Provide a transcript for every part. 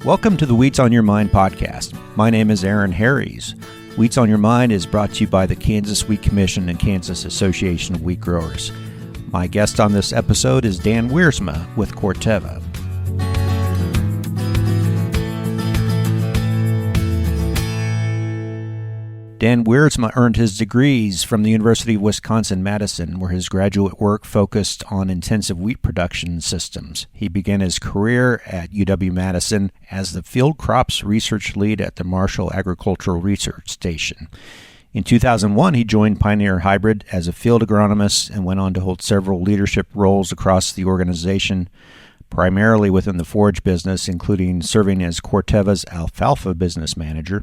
Welcome to the Wheats on Your Mind podcast. My name is Aaron Harries. Wheats on Your Mind is brought to you by the Kansas Wheat Commission and Kansas Association of Wheat Growers. My guest on this episode is Dan Wiersma with Corteva. Dan Wiersma earned his degrees from the University of Wisconsin-Madison, where his graduate work focused on intensive wheat production systems. He began his career at UW-Madison as the field crops research lead at the Marshall Agricultural Research Station. In 2001, he joined Pioneer Hybrid as a field agronomist and went on to hold several leadership roles across the organization, primarily within the forage business, including serving as Corteva's alfalfa business manager.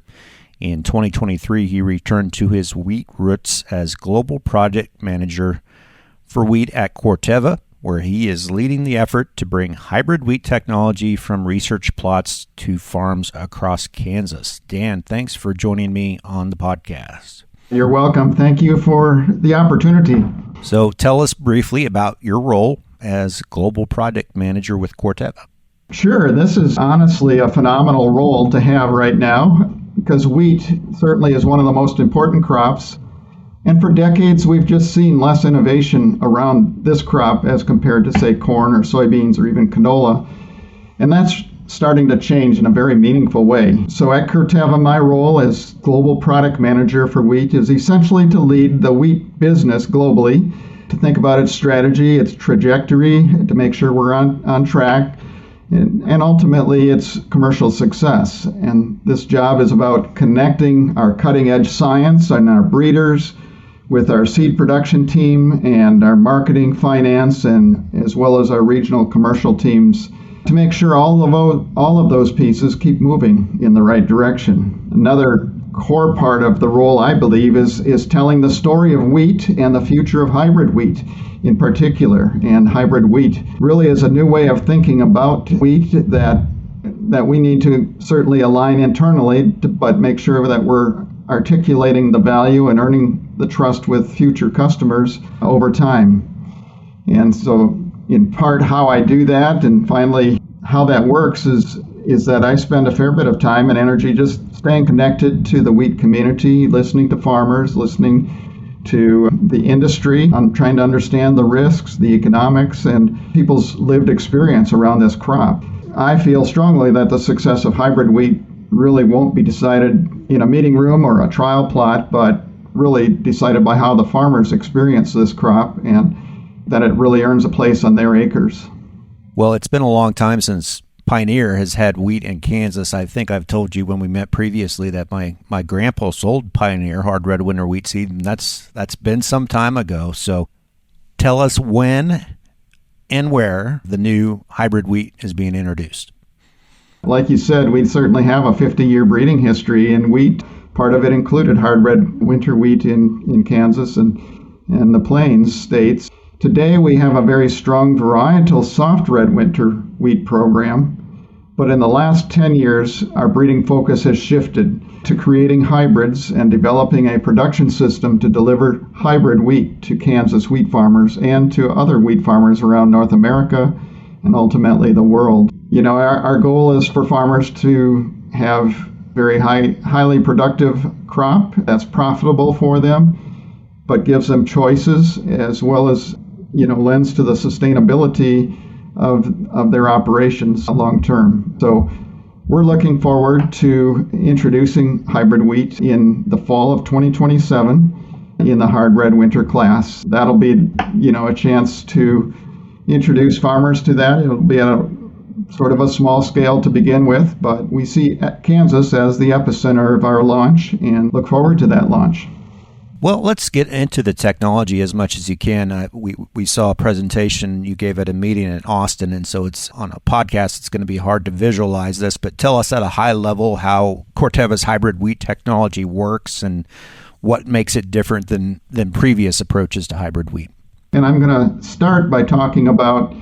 In 2023, he returned to his wheat roots as Global Project Manager for Wheat at Corteva, where he is leading the effort to bring hybrid wheat technology from research plots to farms across Kansas. Dan, thanks for joining me on the podcast. You're welcome. Thank you for the opportunity. So tell us briefly about your role as Global Project Manager with Corteva. Sure. This is honestly a phenomenal role to have right now, because wheat certainly is one of the most important crops. And for decades, we've just seen less innovation around this crop as compared to, say, corn or soybeans or even canola. And that's starting to change in a very meaningful way. So at Corteva, my role as Global Product Manager for wheat is essentially to lead the wheat business globally, to think about its strategy, its trajectory, to make sure we're on track, and ultimately its commercial success. And this job is about connecting our cutting-edge science and our breeders with our seed production team and our marketing, finance, and as well as our regional commercial teams to make sure all of those pieces keep moving in the right direction. Another core part of the role, I believe, is telling the story of wheat and the future of hybrid wheat in particular. And hybrid wheat really is a new way of thinking about wheat that we need to certainly align internally, but make sure that we're articulating the value and earning the trust with future customers over time. And so in part how I do that, and finally how that works is that I spend a fair bit of time and energy just staying connected to the wheat community, listening to farmers, listening to the industry. I'm trying to understand the risks, the economics, and people's lived experience around this crop. I feel strongly that the success of hybrid wheat really won't be decided in a meeting room or a trial plot, but really decided by how the farmers experience this crop and that it really earns a place on their acres. Well, it's been a long time since Pioneer has had wheat in Kansas. I think I've told you when we met previously that my grandpa sold Pioneer hard red winter wheat seed, and that's been some time ago. So tell us when and where the new hybrid wheat is being introduced. Like you said, we certainly have a 50-year breeding history in wheat. Part of it included hard red winter wheat in Kansas and the Plains states. Today we have a very strong varietal soft red winter wheat program, but in the last 10 years our breeding focus has shifted to creating hybrids and developing a production system to deliver hybrid wheat to Kansas wheat farmers and to other wheat farmers around North America and ultimately the world. You know, our goal is for farmers to have very highly productive crop that's profitable for them, but gives them choices as well as lends to the sustainability of their operations long term. So we're looking forward to introducing hybrid wheat in the fall of 2027 in the hard red winter class. That'll be, a chance to introduce farmers to that. It'll be at a sort of a small scale to begin with, but we see Kansas as the epicenter of our launch and look forward to that launch. Well, let's get into the technology as much as you can. We saw a presentation you gave at a meeting in Austin, and so it's on a podcast. It's going to be hard to visualize this, but tell us at a high level how Corteva's hybrid wheat technology works and what makes it different than previous approaches to hybrid wheat. And I'm going to start by talking about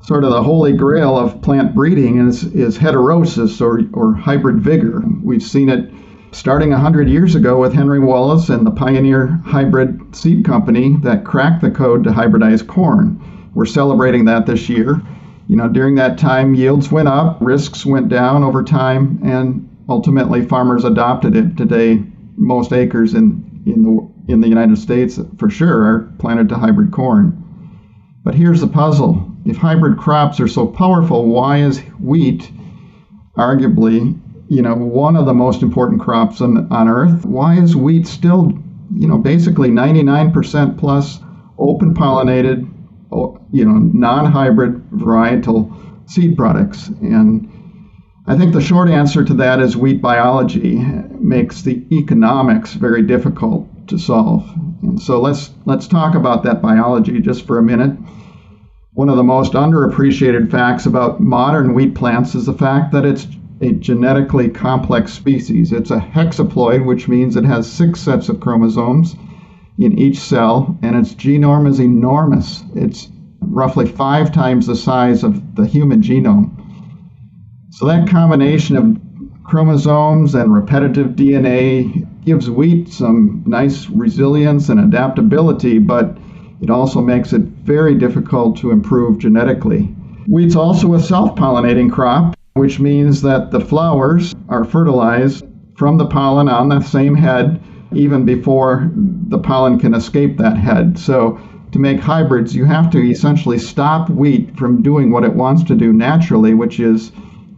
sort of the holy grail of plant breeding is heterosis or hybrid vigor. We've seen it starting 100 years ago with Henry Wallace and the Pioneer Hybrid Seed Company that cracked the code to hybridize corn. We're celebrating that this year. During that time, yields went up, risks went down over time, and ultimately farmers adopted it. Today, most acres in the United States, for sure, are planted to hybrid corn. But here's the puzzle. If hybrid crops are so powerful, why is wheat arguably, one of the most important crops on earth? Why is wheat still, basically 99% plus open pollinated, non-hybrid varietal seed products? And I think the short answer to that is wheat biology makes the economics very difficult to solve. And so let's talk about that biology just for a minute. One of the most underappreciated facts about modern wheat plants is the fact that it's a genetically complex species. It's a hexaploid, which means it has 6 sets of chromosomes in each cell, and its genome is enormous. It's roughly 5 times the size of the human genome. So that combination of chromosomes and repetitive DNA gives wheat some nice resilience and adaptability, but it also makes it very difficult to improve genetically. Wheat's also a self-pollinating crop, which means that the flowers are fertilized from the pollen on the same head even before the pollen can escape that head. So to make hybrids, you have to essentially stop wheat from doing what it wants to do naturally, which is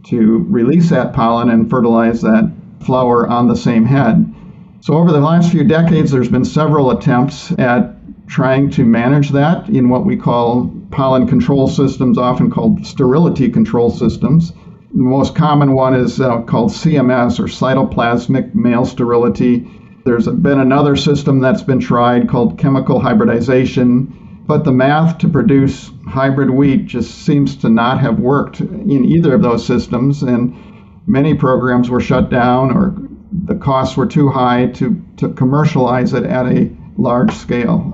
to release that pollen and fertilize that flower on the same head. So over the last few decades, there's been several attempts at trying to manage that in what we call pollen control systems, often called sterility control systems. The most common one is called CMS, or cytoplasmic male sterility. There's been another system that's been tried called chemical hybridization, but the math to produce hybrid wheat just seems to not have worked in either of those systems, and many programs were shut down or the costs were too high to commercialize it at a large scale.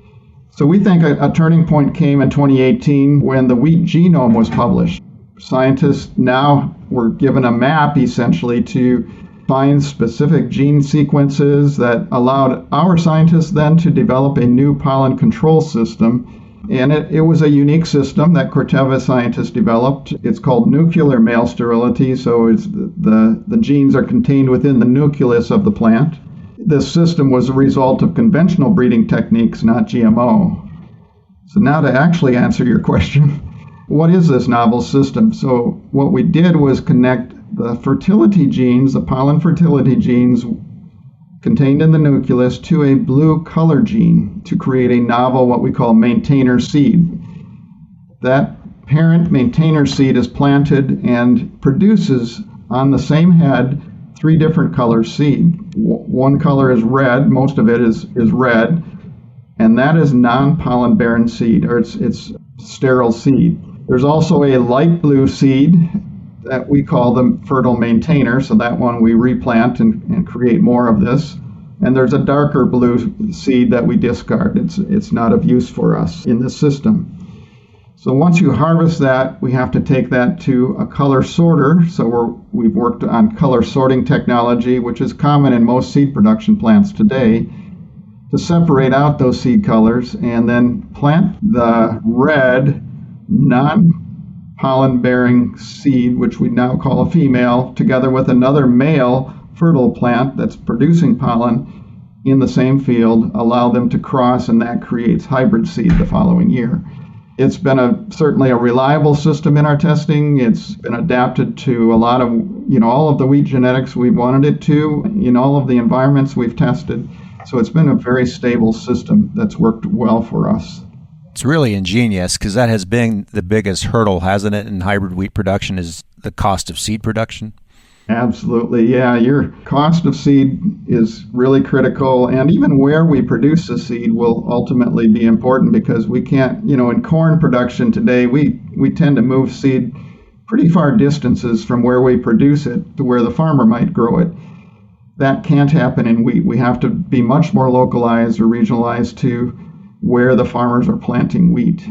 So we think a turning point came in 2018 when the wheat genome was published. Scientists now were given a map essentially to find specific gene sequences that allowed our scientists then to develop a new pollen control system. And it was a unique system that Corteva scientists developed. It's called nuclear male sterility, so it's the genes are contained within the nucleus of the plant. This system was a result of conventional breeding techniques, not GMO. So now to actually answer your question, what is this novel system? So what we did was connect the fertility genes, the pollen fertility genes contained in the nucleus, to a blue color gene to create a novel, what we call maintainer seed. That parent maintainer seed is planted and produces on the same head 3 different color seed. One color is red, most of it is red, and that is non-pollen bearing seed, or it's sterile seed. There's also a light blue seed that we call the fertile maintainer, so that one we replant and create more of this. And there's a darker blue seed that we discard. It's not of use for us in this system. So once you harvest that, we have to take that to a color sorter. So we've worked on color sorting technology, which is common in most seed production plants today, to separate out those seed colors and then plant the red non-pollen bearing seed, which we now call a female, together with another male fertile plant that's producing pollen in the same field, allow them to cross, and that creates hybrid seed the following year. It's been certainly a reliable system in our testing. It's been adapted to a lot of, all of the wheat genetics we've wanted it to in all of the environments we've tested. So it's been a very stable system that's worked well for us. It's really ingenious because that has been the biggest hurdle, hasn't it, in hybrid wheat production, is the cost of seed production? Absolutely, yeah. Your cost of seed is really critical, and even where we produce the seed will ultimately be important because we can't, in corn production today, we tend to move seed pretty far distances from where we produce it to where the farmer might grow it. That can't happen in wheat. We have to be much more localized or regionalized to where the farmers are planting wheat.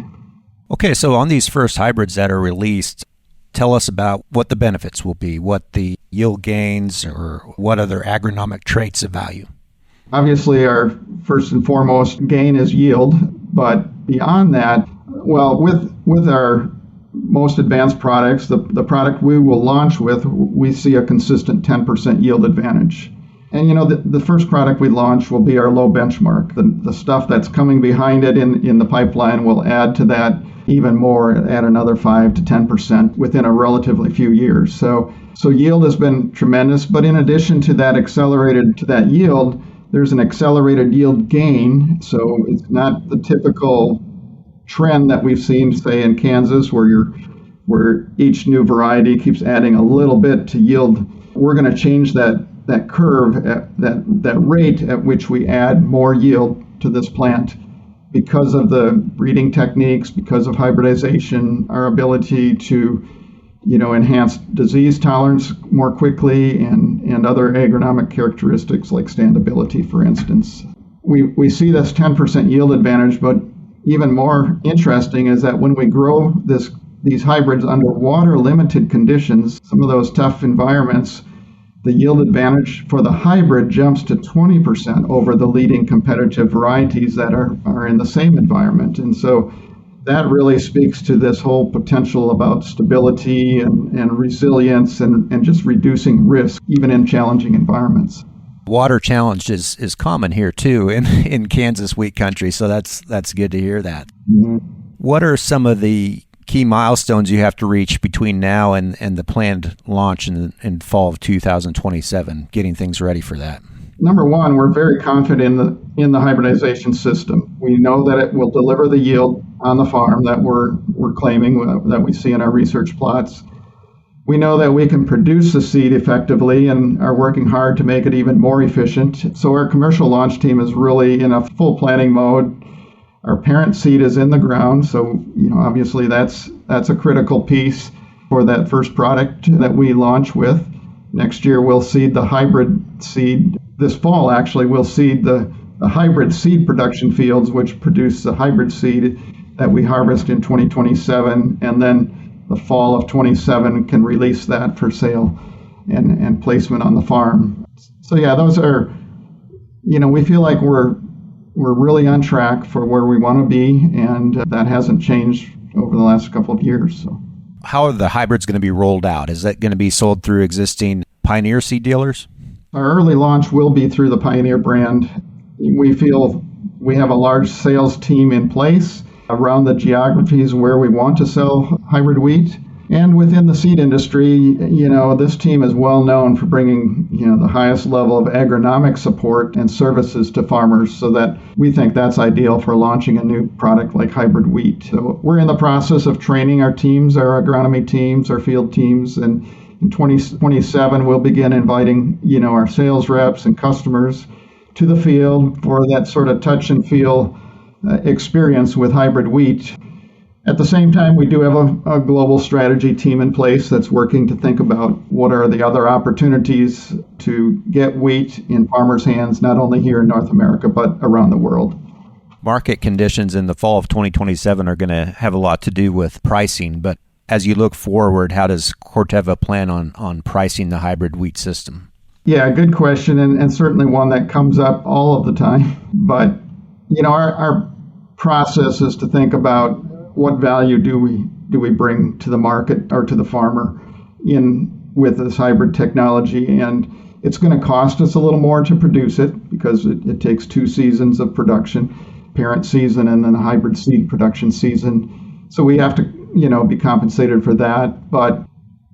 Okay, so on these first hybrids that are released, tell us about what the benefits will be, what the yield gains, or what other agronomic traits of value. Obviously, our first and foremost gain is yield, but beyond that, well, with our most advanced products, the product we will launch with, we see a consistent 10% yield advantage. And the first product we launch will be our low benchmark. The stuff that's coming behind it in the pipeline will add to that even more, add another 5 to 10% within a relatively few years. So yield has been tremendous, but in addition to that yield, there's an accelerated yield gain. So it's not the typical trend that we've seen, say, in Kansas, where each new variety keeps adding a little bit to yield. We're going to change that curve, that rate at which we add more yield to this plant because of the breeding techniques, because of hybridization, our ability to enhance disease tolerance more quickly, and other agronomic characteristics like standability, for instance. We see this 10% yield advantage, but even more interesting is that when we grow these hybrids under water-limited conditions, some of those tough environments, the yield advantage for the hybrid jumps to 20% over the leading competitive varieties that are in the same environment. And so that really speaks to this whole potential about stability and resilience and just reducing risk, even in challenging environments. Water challenge is common here too in Kansas wheat country, so that's good to hear that. Mm-hmm. What are some of the key milestones you have to reach between now and the planned launch in fall of 2027, getting things ready for that? Number one, we're very confident in the hybridization system. We know that it will deliver the yield on the farm that we're claiming, that we see in our research plots. We know that we can produce the seed effectively and are working hard to make it even more efficient. So our commercial launch team is really in a full planning mode. Our parent seed is in the ground, so obviously that's a critical piece for that first product that we launch with. Next year we'll seed the hybrid seed. This fall actually we'll seed the hybrid seed production fields, which produce the hybrid seed that we harvest in 2027, and then the fall of 27 can release that for sale and placement on the farm. So yeah, those are, we feel like we're really on track for where we want to be, and that hasn't changed over the last couple of years. So, how are the hybrids going to be rolled out? Is that going to be sold through existing Pioneer seed dealers? Our early launch will be through the Pioneer brand. We feel we have a large sales team in place around the geographies where we want to sell hybrid wheat. And within the seed industry, this team is well known for bringing, the highest level of agronomic support and services to farmers, so that we think that's ideal for launching a new product like hybrid wheat. So we're in the process of training our teams, our agronomy teams, our field teams, and in 2027 we'll begin inviting, our sales reps and customers to the field for that sort of touch and feel experience with hybrid wheat. At the same time, we do have a global strategy team in place that's working to think about what are the other opportunities to get wheat in farmers' hands, not only here in North America, but around the world. Market conditions in the fall of 2027 are going to have a lot to do with pricing, but as you look forward, how does Corteva plan on pricing the hybrid wheat system? Yeah, good question, and certainly one that comes up all of the time. But, our process is to think about what value do we bring to the market or to the farmer with this hybrid technology. And it's going to cost us a little more to produce it because it takes 2 seasons of production, parent season and then a hybrid seed production season. So we have to, be compensated for that. But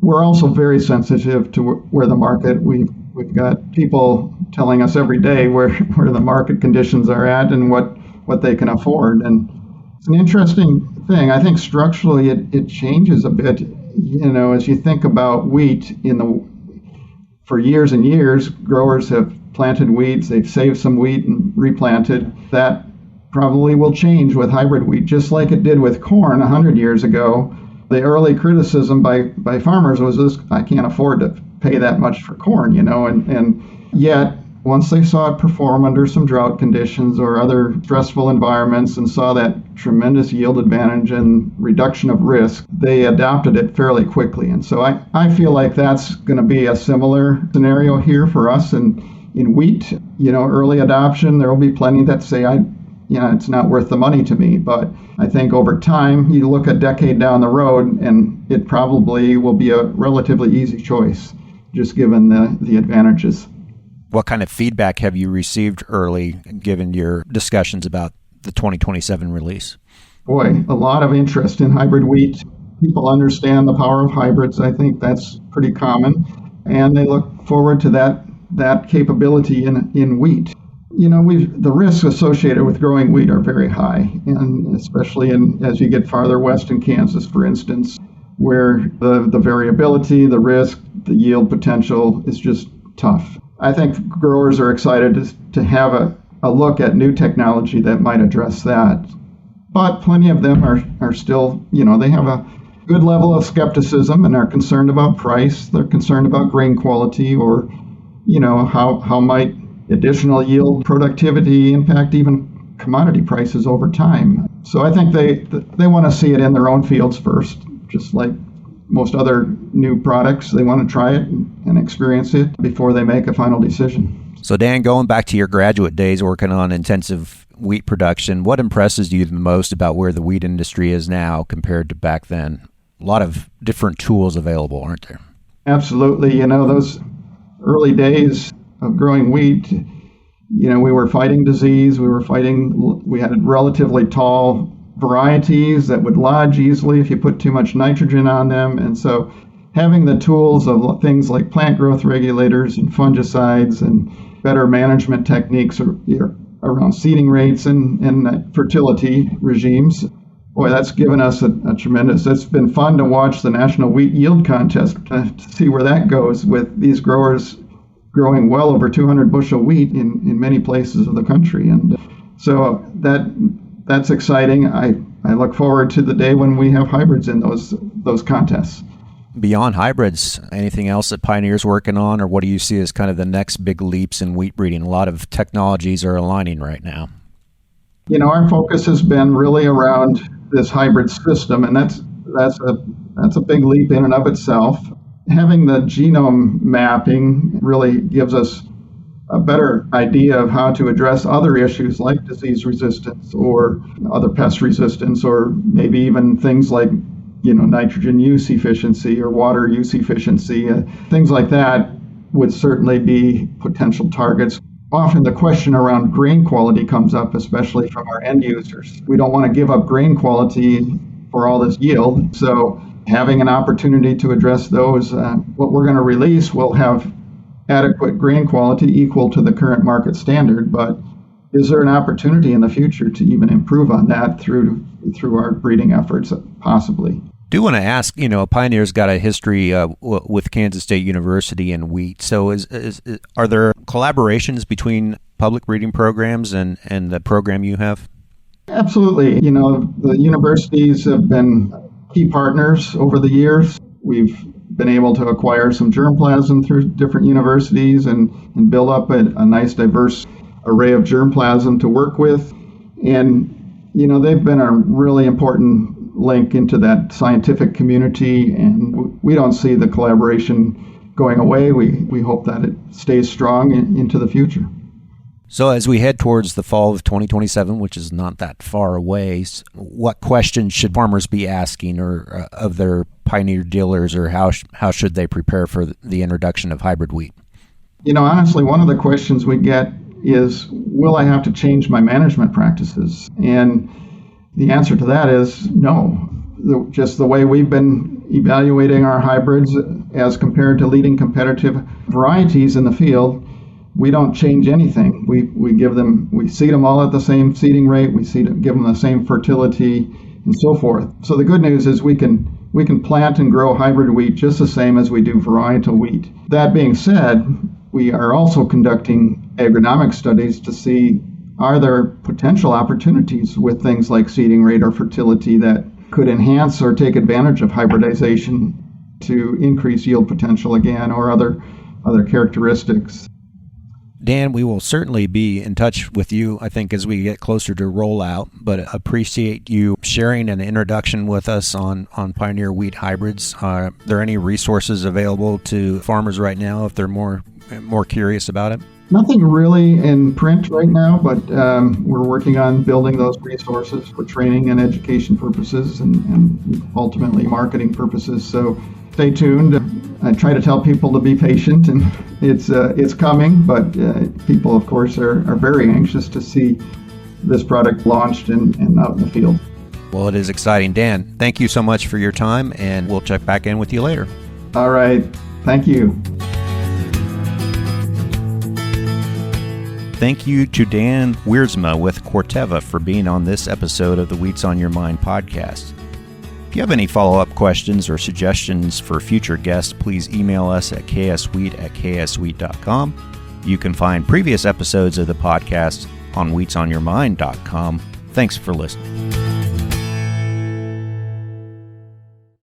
we're also very sensitive to where the market, we've got people telling us every day where the market conditions are at and what they can afford. And it's an interesting thing. I think structurally it changes a bit, as you think about wheat for years and years, growers have planted weeds, they've saved some wheat and replanted. That probably will change with hybrid wheat, just like it did with corn 100 years ago. The early criticism by farmers was this: I can't afford to pay that much for corn, and yet once they saw it perform under some drought conditions or other stressful environments and saw that tremendous yield advantage and reduction of risk, they adopted it fairly quickly. And so I feel like that's going to be a similar scenario here for us in wheat. Early adoption, there will be plenty that say, I it's not worth the money to me. But I think over time, you look a decade down the road, and it probably will be a relatively easy choice, just given the advantages. What kind of feedback have you received early, given your discussions about the 2027 release? Boy, a lot of interest in hybrid wheat. People understand the power of hybrids. I think that's pretty common. And they look forward to that capability in wheat. The risks associated with growing wheat are very high, and especially as you get farther west in Kansas, for instance, where the variability, the risk, the yield potential is just tough. I think growers are excited to have a look at new technology that might address that. But plenty of them are still, they have a good level of skepticism and are concerned about price. They're concerned about grain quality, or, how might additional yield productivity impact even commodity prices over time. So I think they want to see it in their own fields first, just like most other new products. They want to try it and experience it before they make a final decision. So Dan, going back to your graduate days working on intensive wheat production, what impresses you the most about where the wheat industry is now compared to back then? A lot of different tools available, aren't there? Absolutely. Those early days of growing wheat, we were fighting disease. We had relatively tall varieties that would lodge easily if you put too much nitrogen on them. And so having the tools of things like plant growth regulators and fungicides and better management techniques around seeding rates and fertility regimes, boy, that's given us a tremendous. It's been fun to watch the National Wheat Yield Contest to see where that goes, with these growers growing well over 200 bushel wheat in many places of the country. And so that's exciting. I look forward to the day when we have hybrids in those contests. Beyond hybrids, anything else that Pioneer's working on, or what do you see as kind of the next big leaps in wheat breeding? A lot of technologies are aligning right now. Our focus has been really around this hybrid system, and that's a big leap in and of itself. Having the genome mapping really gives us a better idea of how to address other issues like disease resistance or other pest resistance, or maybe even things like nitrogen use efficiency or water use efficiency. Things like that would certainly be potential targets. Often the question around grain quality comes up, especially from our end users. We don't want to give up grain quality for all this yield. So having an opportunity to address those, what we're going to release will have adequate grain quality equal to the current market standard. But is there an opportunity in the future to even improve on that through our breeding efforts? Possibly. Do want to ask, Pioneer's got a history with Kansas State University and wheat. So are there collaborations between public breeding programs and the program you have? Absolutely. The universities have been key partners over the years. We've been able to acquire some germplasm through different universities and build up a nice diverse array of germplasm to work with. And, they've been a really important link into that scientific community, and we don't see the collaboration going away. We hope that it stays strong into the future. So as we head towards the fall of 2027, which is not that far away, what questions should farmers be asking or of their Pioneer dealers, or how should they prepare for the introduction of hybrid wheat? Honestly, one of the questions we get is, will I have to change my management practices? And the answer to that is no. Just the way we've been evaluating our hybrids as compared to leading competitive varieties in the field, we don't change anything. We seed them all at the same seeding rate, give them the same fertility, and so forth. So the good news is we can plant and grow hybrid wheat just the same as we do varietal wheat. That being said, we are also conducting agronomic studies to see, are there potential opportunities with things like seeding rate or fertility that could enhance or take advantage of hybridization to increase yield potential again, or other characteristics. Dan, we will certainly be in touch with you, I think, as we get closer to rollout, but appreciate you sharing an introduction with us on Pioneer wheat hybrids. Are there any resources available to farmers right now if they're more curious about it? Nothing really in print right now, but we're working on building those resources for training and education purposes and ultimately marketing purposes. So stay tuned. I try to tell people to be patient, and it's coming, but people, of course, are very anxious to see this product launched and out in the field. Well, it is exciting. Dan, thank you so much for your time, and we'll check back in with you later. All right. Thank you. Thank you to Dan Wiersma with Corteva for being on this episode of the Wheats on Your Mind podcast. If you have any follow-up questions or suggestions for future guests, please email us at kswheat@kswheat.com. You can find previous episodes of the podcast on wheatsonyourmind.com. Thanks for listening.